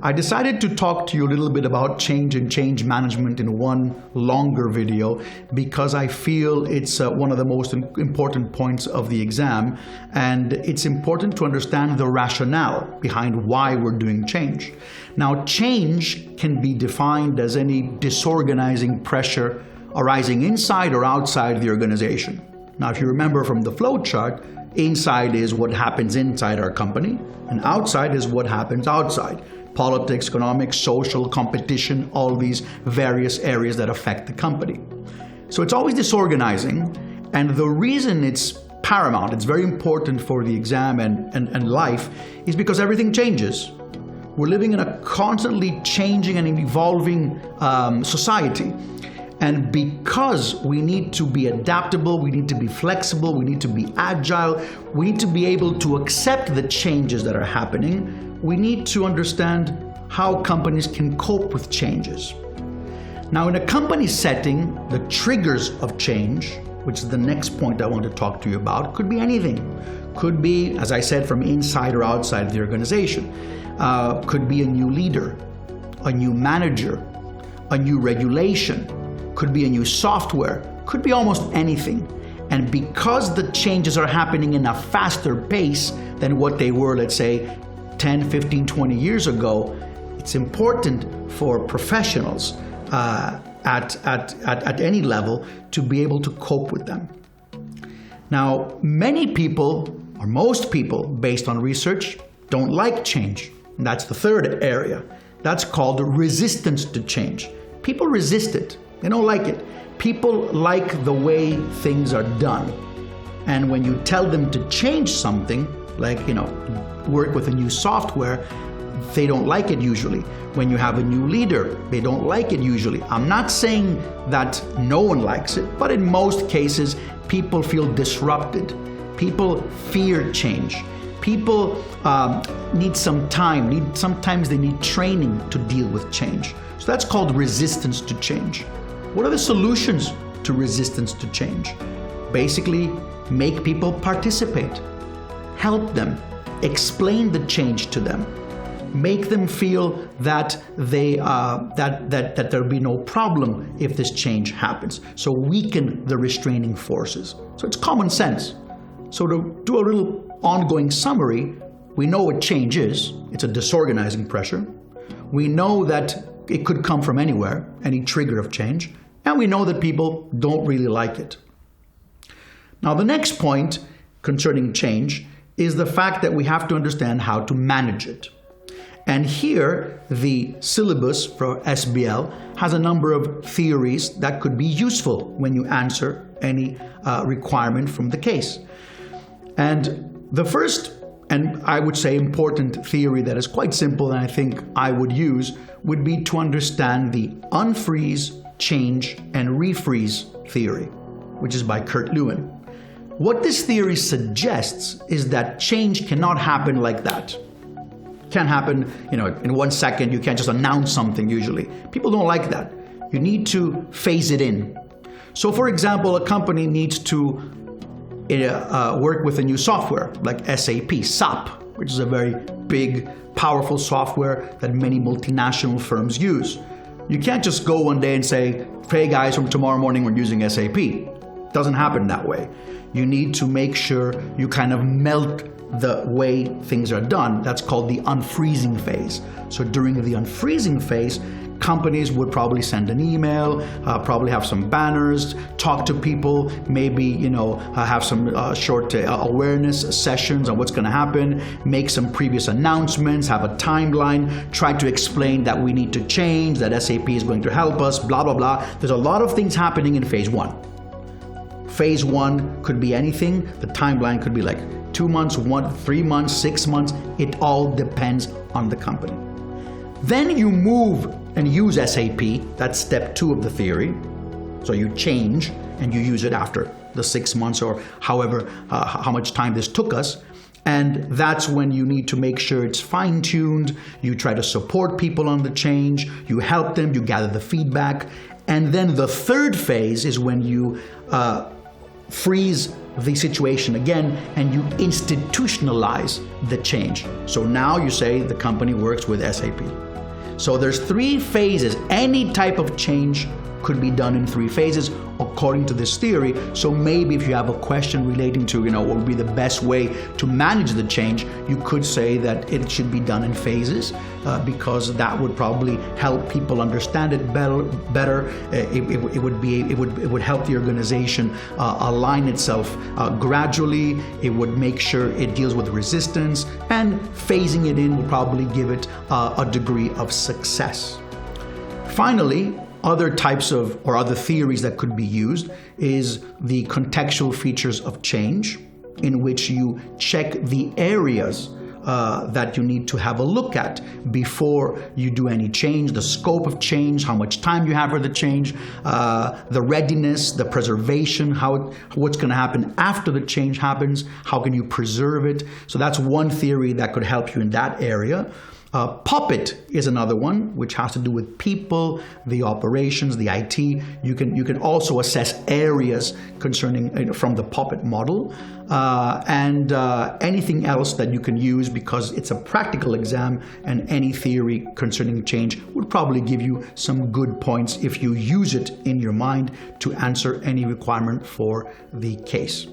I decided to talk to you a little bit about change and change management in one longer video because I feel it's one of the most important points of the exam, and it's important to understand the rationale behind why we're doing change. Now, change can be defined as any disorganizing pressure arising inside or outside the organization. Now, if you remember from the flow chart, inside is what happens inside our company, and outside is what happens outside. Politics, economics, social, competition, all these various areas that affect the company. So it's always disorganizing, and the reason it's paramount, it's very important for the exam and life, is because everything changes. We're living in a constantly changing and evolving society. And because we need to be adaptable, we need to be flexible, we need to be agile, we need to be able to accept the changes that are happening, we need to understand how companies can cope with changes. Now, in a company setting, the triggers of change, which is the next point I want to talk to you about, could be anything. Could be, as I said, from inside or outside the organization. Could be a new leader, a new manager, a new regulation, could be a new software, could be almost anything. And because the changes are happening in a faster pace than what they were, let's say, 10, 15, 20 years ago, it's important for professionals at any level to be able to cope with them. Now, many people, or most people, based on research, don't like change. And that's the third area. That's called resistance to change. People resist it. They don't like it. People like the way things are done. And when you tell them to change something, like, work with a new software, they don't like it usually. When you have a new leader, they don't like it usually. I'm not saying that no one likes it, but in most cases, people feel disrupted. People fear change. People need some time. Sometimes they need training to deal with change. So that's called resistance to change. What are the solutions to resistance to change? Basically, make people participate. Help them. Explain the change to them. Make them feel that that there'll be no problem if this change happens. So weaken the restraining forces. So it's common sense. So to do a little ongoing summary, we know what change is. It's a disorganizing pressure. We know that it could come from anywhere, any trigger of change, and we know that people don't really like it. Now, the next point concerning change is the fact that we have to understand how to manage it. And here, the syllabus for SBL has a number of theories that could be useful when you answer any requirement from the case. And the first, and I would say important theory that is quite simple and I think I would use, would be to understand the unfreeze, change, and refreeze theory, which is by Kurt Lewin. What this theory suggests is that change cannot happen like that. It can't happen, in 1 second. You can't just announce something usually. People don't like that. You need to phase it in. So, for example, a company needs to work with a new software like SAP, which is a very big, powerful software that many multinational firms use. You can't just go one day and say, hey guys, from tomorrow morning we're using SAP. It doesn't happen that way. You need to make sure you kind of melt the way things are done. That's called the unfreezing phase. So during the unfreezing phase, companies would probably send an email, probably have some banners, talk to people, maybe have some short awareness sessions on what's going to happen, make some previous announcements, have a timeline, try to explain that we need to change, that SAP is going to help us, blah, blah, blah. There's a lot of things happening in phase one. Phase one could be anything. The timeline could be like 2 months, 3 months, 6 months. It all depends on the company. Then you move and use SAP. That's step 2 of the theory. So you change and you use it after the 6 months or however, how much time this took us. And that's when you need to make sure it's fine-tuned. You try to support people on the change. You help them. You gather the feedback. And then the third phase is when you freeze the situation again and you institutionalize the change. So now you say the company works with SAP. So there's 3 phases. Any type of change could be done in 3 phases according to this theory. So maybe if you have a question relating to, what would be the best way to manage the change, you could say that it should be done in phases because that would probably help people understand it better. It would help the organization align itself gradually. It would make sure it deals with resistance, and phasing it in would probably give it a degree of success. Finally, other types of or other theories that could be used is the contextual features of change, in which you check the areas that you need to have a look at before you do any change, the scope of change, how much time you have for the change, the readiness, the preservation, what's going to happen after the change happens, how can you preserve it. So that's one theory that could help you in that area. Puppet is another one, which has to do with people, the operations, the IT. You can also assess areas concerning from the Puppet model, and anything else that you can use, because it's a practical exam, and any theory concerning change would probably give you some good points if you use it in your mind to answer any requirement for the case.